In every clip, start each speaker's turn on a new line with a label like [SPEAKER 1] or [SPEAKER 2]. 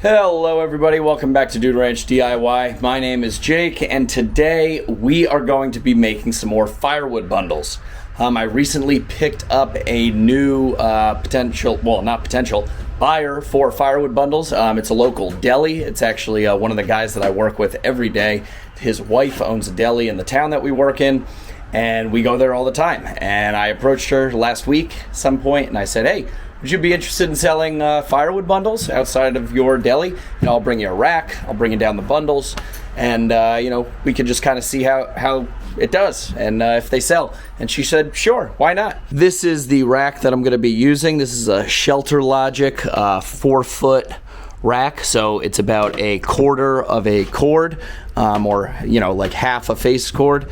[SPEAKER 1] Hello everybody, welcome back to Dude Ranch DIY. My name is Jake and today we are going to be making some more firewood bundles. I recently picked up a new buyer for firewood bundles. It's a local deli. It's actually one of the guys that I work with every day. His wife owns a deli in the town that we work in and we go there all the time. And I approached her last week at some point and I said, hey, would you be interested in selling firewood bundles outside of your deli? And I'll bring you a rack, I'll bring you down the bundles, and we can just kind of see how it does and if they sell. And she said, sure, why not? This is the rack that I'm going to be using. This is a Shelter Logic 4-foot rack, so it's about a quarter of a cord, or like half a face cord.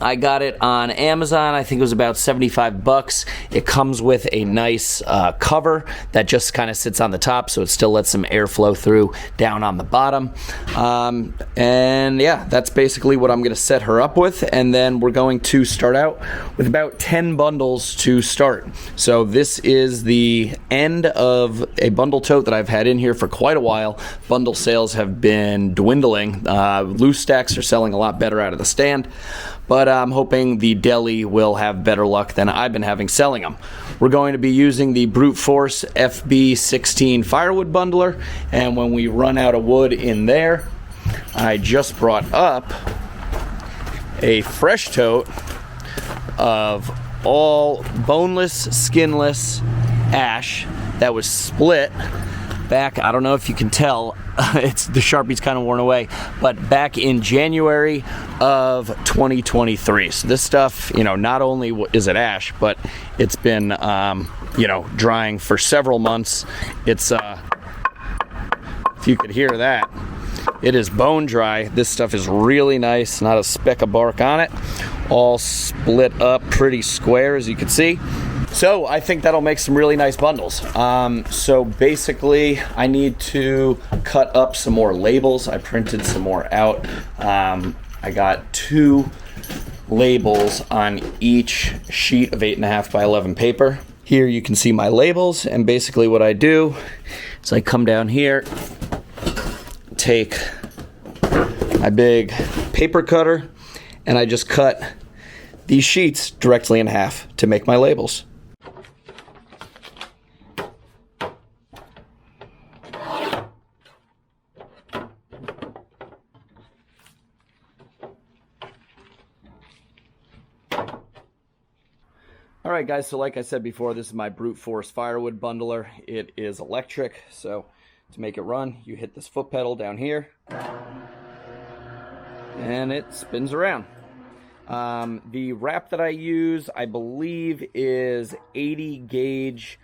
[SPEAKER 1] I got it on Amazon. I think it was about 75 bucks. It comes with a nice cover that just kind of sits on the top, so it still lets some airflow through down on the bottom. And yeah, that's basically what I'm going to set her up with. And then we're going to start out with about 10 bundles to start. So this is the end of a bundle tote that I've had in here for quite a while. Bundle sales have been dwindling. Loose stacks are selling a lot better out of the stand, but I'm hoping the deli will have better luck than I've been having selling them. We're going to be using the Brute Force FB16 firewood bundler, and when we run out of wood in there, I just brought up a fresh tote of all boneless, skinless ash that was split back, I don't know if you can tell, the Sharpie's kind of worn away, but back in January of 2023. So this stuff, not only is it ash, but it's been, drying for several months. It's, if you could hear that, it is bone dry. This stuff is really nice, not a speck of bark on it. All split up pretty square, as you can see. So I think that'll make some really nice bundles. So basically I need to cut up some more labels. I printed some more out. I got 2 labels on each sheet of 8.5 by 11 paper. Here you can see my labels, and basically what I do is I come down here, take my big paper cutter, and I just cut these sheets directly in half to make my labels. Alright guys, so like I said before, this is my Brute Force firewood bundler. It is electric, so to make it run, you hit this foot pedal down here, and it spins around. The wrap that I use, I believe, is 80 gauge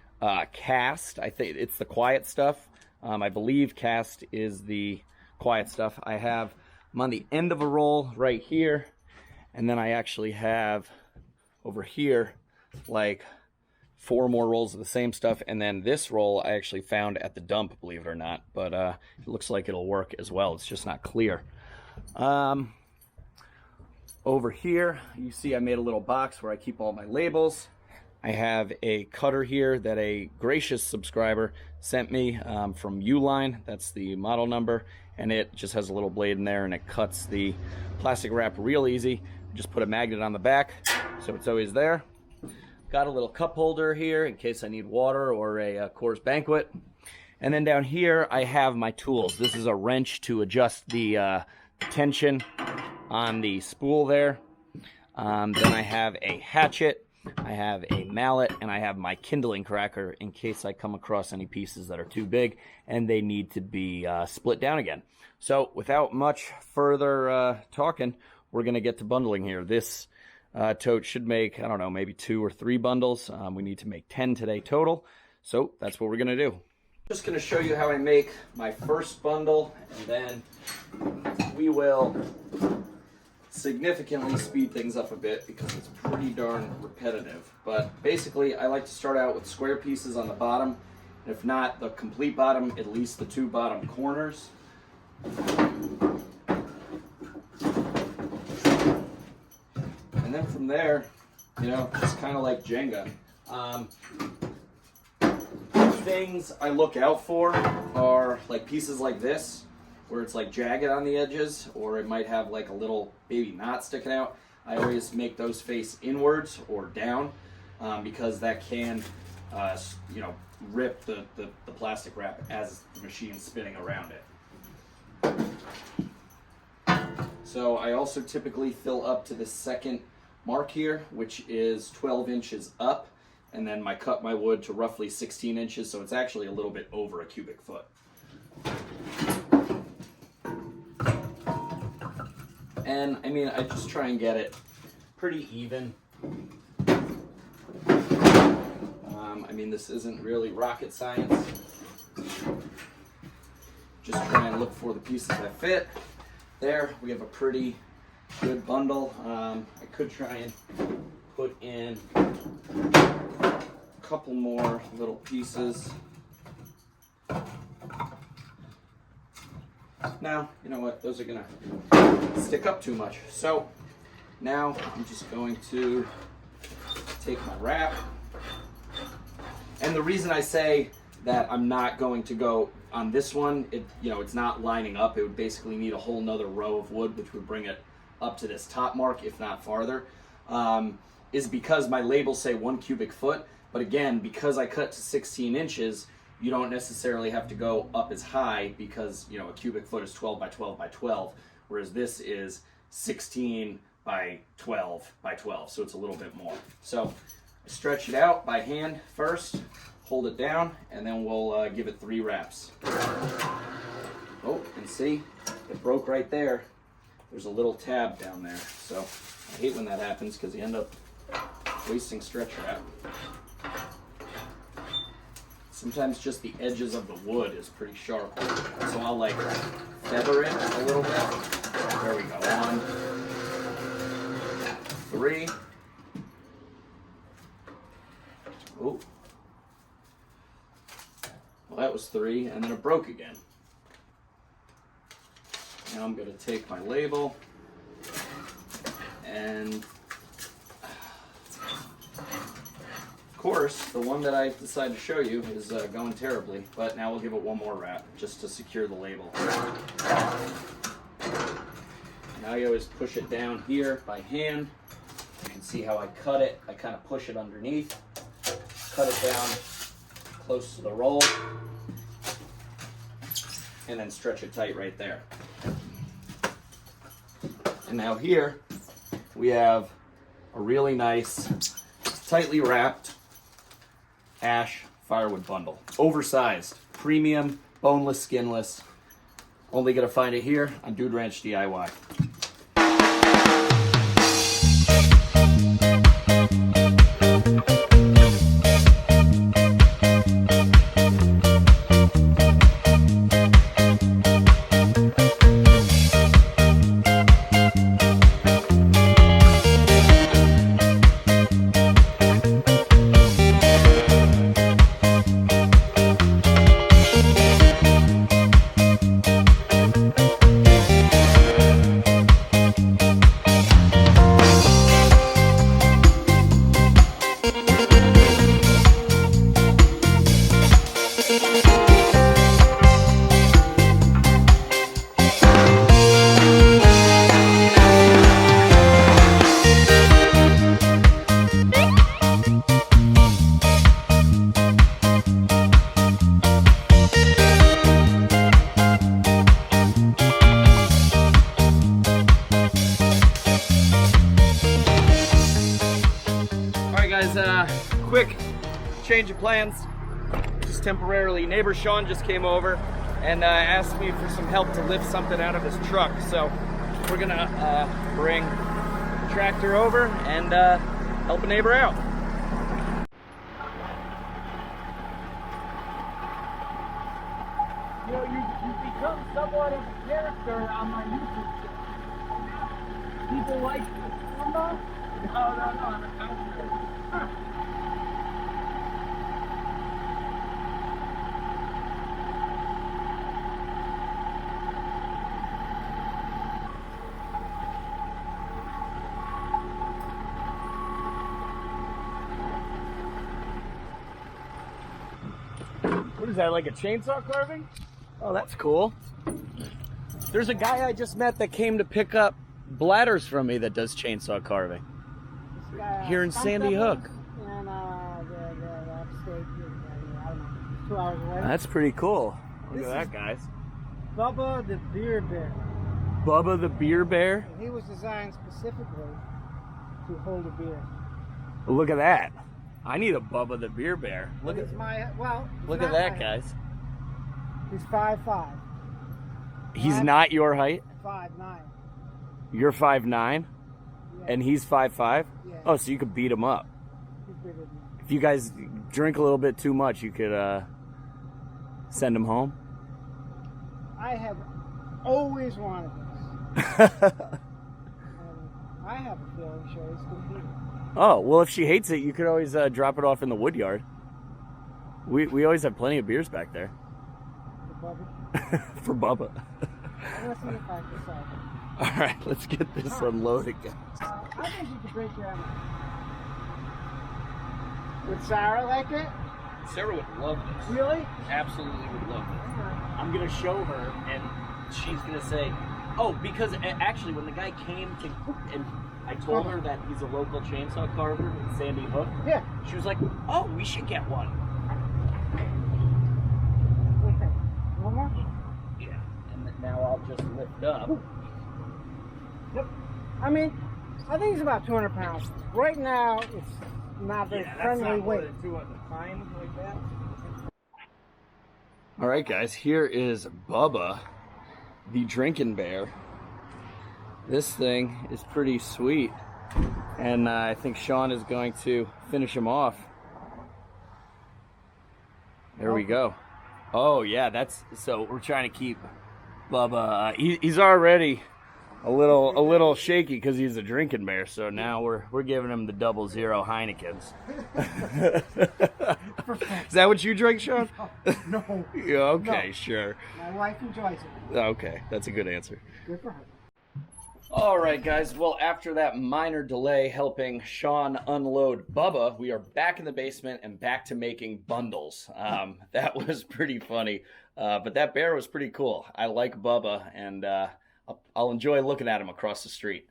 [SPEAKER 1] cast. I think it's the quiet stuff. I believe cast is the quiet stuff. I'm on the end of a roll right here, and then I actually have over here like 4 more rolls of the same stuff, and then this roll I actually found at the dump, believe it or not, but it looks like it'll work as well. It's just not clear. Over here you see I made a little box where I keep all my labels. I have a cutter here that a gracious subscriber sent me from Uline. That's the model number, and it just has a little blade in there and it cuts the plastic wrap real easy. I just put a magnet on the back so it's always there. Got a little cup holder here in case I need water or a Coors Banquet. And then down here I have my tools. This is a wrench to adjust the tension on the spool there. Then I have a hatchet, I have a mallet, and I have my kindling cracker in case I come across any pieces that are too big and they need to be split down again. So without much further talking, we're going to get to bundling here. This tote should make, I don't know, maybe 2 or 3 bundles. We need to make 10 today total, so that's what we're going to do. Just going to show you how I make my first bundle, and then we will significantly speed things up a bit because it's pretty darn repetitive. But basically I like to start out with square pieces on the bottom, and if not the complete bottom, at least the 2 bottom corners. And then from there, it's kind of like Jenga. things I look out for are like pieces like this, where it's like jagged on the edges, or it might have like a little baby knot sticking out. I always make those face inwards or down because that can, you know, rip the plastic wrap as the machine's spinning around it. So I also typically fill up to the second mark here, which is 12 inches up, and then I cut my wood to roughly 16 inches, so it's actually a little bit over a cubic foot. And I mean, I just try and get it pretty even. I mean, this isn't really rocket science. Just try and look for the pieces that fit. There, we have a pretty good bundle. I could try and put in a couple more little pieces. Now, you know what, those are gonna stick up too much. So now I'm just going to take my wrap. And the reason I say that I'm not going to go on this one, it's not lining up. It would basically need a whole nother row of wood, which would bring it up to this top mark, if not farther, is because my labels say 1 cubic foot. But again, because I cut to 16 inches, you don't necessarily have to go up as high because, a cubic foot is 12 by 12 by 12, whereas this is 16 by 12 by 12, so it's a little bit more. So I stretch it out by hand first, hold it down, and then we'll give it 3 wraps. Oh, and see, it broke right there. There's a little tab down there, so I hate when that happens because you end up wasting stretch wrap. Sometimes just the edges of the wood is pretty sharp, so I'll like feather it a little bit. There we go. 1, 3. Oh, well, that was 3, and then it broke again. Now I'm going to take my label and, of course, the one that I decided to show you is going terribly, but now we'll give it one more wrap just to secure the label. Now you always push it down here by hand. You can see how I cut it. I kind of push it underneath, cut it down close to the roll, and then stretch it tight right there. And now here we have a really nice, tightly wrapped ash firewood bundle. Oversized, premium, boneless, skinless. Only gonna find it here on Dude Ranch DIY. Quick change of plans, just temporarily. Neighbor Sean just came over and asked me for some help to lift something out of his truck. So we're gonna bring the tractor over and help a neighbor out. You've become somewhat of a character on my YouTube channel. People like Husqvarna? No, I'm a counselor. Is that like a chainsaw carving? Oh, that's cool. There's a guy I just met that came to pick up bladders from me that does chainsaw carving. Here in Sandy Hook.
[SPEAKER 2] And the upstate, I don't know, 2 hours away.
[SPEAKER 1] That's pretty cool. Look at that, guys.
[SPEAKER 2] Bubba the Beer Bear.
[SPEAKER 1] Bubba the Beer Bear?
[SPEAKER 2] He was designed specifically to hold a beer.
[SPEAKER 1] Look at that. I need a Bubba the Beer Bear. Look at
[SPEAKER 2] look
[SPEAKER 1] at that, guys.
[SPEAKER 2] He's 5'5".
[SPEAKER 1] He's not your height?
[SPEAKER 2] 5'9".
[SPEAKER 1] You're 5'9"?
[SPEAKER 2] Yeah.
[SPEAKER 1] And he's 5'5"?
[SPEAKER 2] Yeah.
[SPEAKER 1] Oh, so you could beat him up.
[SPEAKER 2] He's bigger than me.
[SPEAKER 1] If you guys drink a little bit too much, you could send him home?
[SPEAKER 2] I have always wanted this. And I have a feeling Sherry's going to hate it.
[SPEAKER 1] Oh, well, if she hates it, you could always drop it off in the wood yard. We always have plenty of beers back there.
[SPEAKER 2] For Bubba?
[SPEAKER 1] For Bubba.
[SPEAKER 2] Let's see if I can solve it.
[SPEAKER 1] All right, let's get this unloaded, guys.
[SPEAKER 2] I think you could break your arm. Would Sarah like it?
[SPEAKER 1] Sarah would love this.
[SPEAKER 2] Really?
[SPEAKER 1] Absolutely would love this. I'm going to show her, and she's going to say, oh, because actually when the guy came to, and I told her that he's a local chainsaw carver in Sandy Hook.
[SPEAKER 2] Yeah.
[SPEAKER 1] She was like, oh, we should get one.
[SPEAKER 2] Okay. One more?
[SPEAKER 1] Yeah. And now I'll just lift up.
[SPEAKER 2] Yep. I mean, I think it's about 200 pounds. Right now, it's not very friendly weight.
[SPEAKER 1] Like that. All right, guys, here is Bubba, the drinking bear. This thing is pretty sweet, and I think Sean is going to finish him off. There we go. Oh yeah, so we're trying to keep Bubba. He's already a little shaky because he's a drinking bear. So now we're giving him the 00 Heinekens. Is that what you drink, Sean?
[SPEAKER 2] No.
[SPEAKER 1] Yeah, okay,
[SPEAKER 2] no.
[SPEAKER 1] Sure.
[SPEAKER 2] My wife enjoys it.
[SPEAKER 1] Okay, that's a good answer.
[SPEAKER 2] Good for her.
[SPEAKER 1] All right, guys. Well, after that minor delay helping Sean unload Bubba, we are back in the basement and back to making bundles. That was pretty funny, but that bear was pretty cool. I like Bubba, and I'll enjoy looking at him across the street.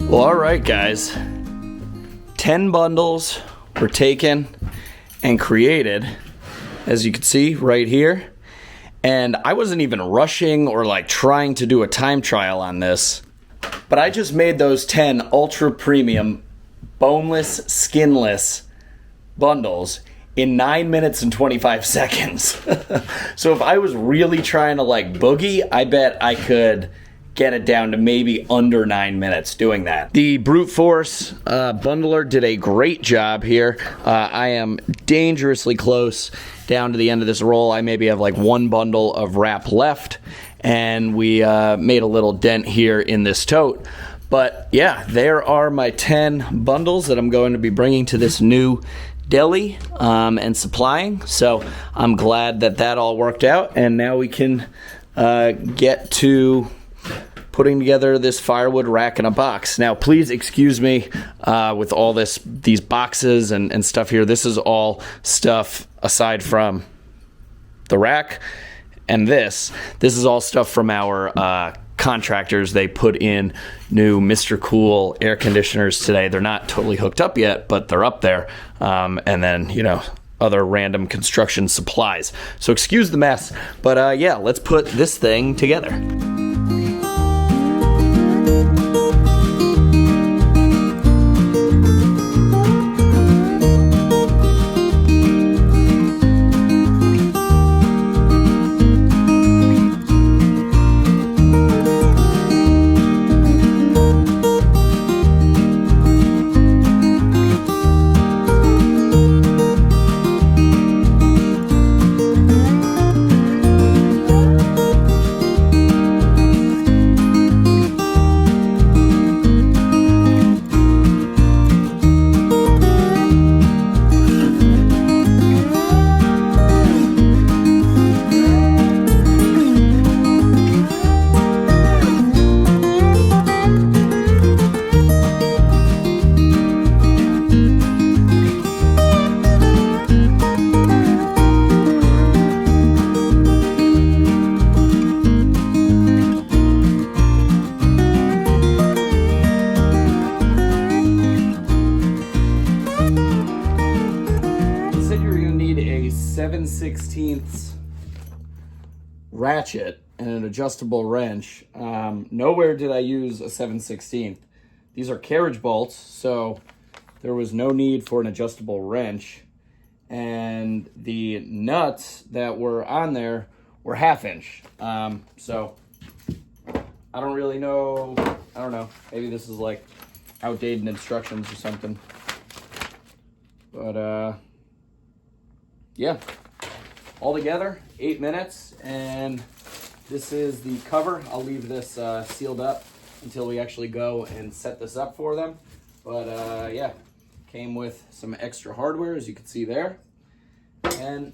[SPEAKER 1] Well, all right, guys. 10 bundles were taken and created, as you can see right here. And I wasn't even rushing or like trying to do a time trial on this, but I just made those 10 ultra premium, boneless, skinless bundles in 9 minutes and 25 seconds. So if I was really trying to like boogie, I bet I could get it down to maybe under 9 minutes doing that. The Brute Force bundler did a great job here. I am dangerously close down to the end of this roll. I maybe have like one bundle of wrap left, and we made a little dent here in this tote. But yeah, there are my 10 bundles that I'm going to be bringing to this new deli and supplying. So I'm glad that that all worked out, and now we can get to putting together this firewood rack in a box. Now, please excuse me with all these boxes and stuff here. This is all stuff aside from the rack And this is all stuff from our contractors. They put in new Mr. Cool air conditioners today. They're not totally hooked up yet, but they're up there. And then, you know, other random construction supplies. So excuse the mess, but yeah, let's put this thing together. A 7/16 ratchet and an adjustable wrench. Nowhere did I use a 7/16. These are carriage bolts, so there was no need for an adjustable wrench. And the nuts that were on there were 1/2 inch. So I don't really know. I don't know. Maybe this is like outdated instructions or something. But yeah, all together 8 minutes, and this is the cover. I'll leave this sealed up until we actually go and set this up for them. But yeah, came with some extra hardware, as you can see there, and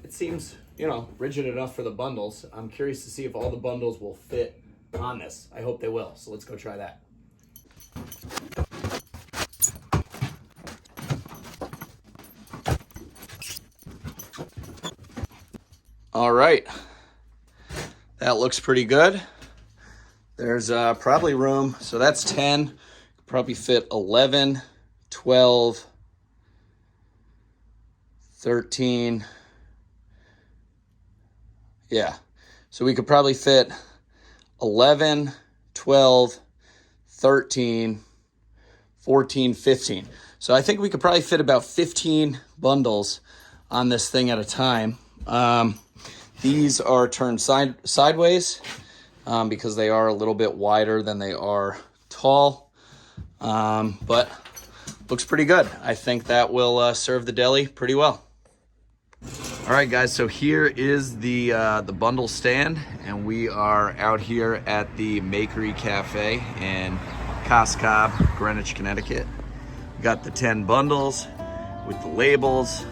[SPEAKER 1] it seems, you know, rigid enough for the bundles. I'm curious to see if all the bundles will fit on this. I hope they will, so let's go try that. All right, that looks pretty good. There's probably room, so that's 10, probably fit 11, 12, 13, yeah. So we could probably fit 11, 12, 13, 14, 15. So I think we could probably fit about 15 bundles on this thing at a time. These are turned sideways because they are a little bit wider than they are tall, but looks pretty good. I think that will serve the deli pretty well. All right, guys, so here is the bundle stand, and we are out here at the Makery Cafe in Coscob, Greenwich, Connecticut. We got the 10 bundles with the labels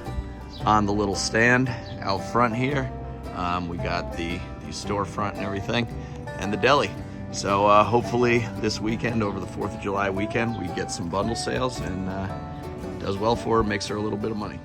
[SPEAKER 1] on the little stand out front here. We got the storefront and everything, and the deli. So hopefully this weekend, over the 4th of July weekend, we get some bundle sales, and does well for her, makes her a little bit of money.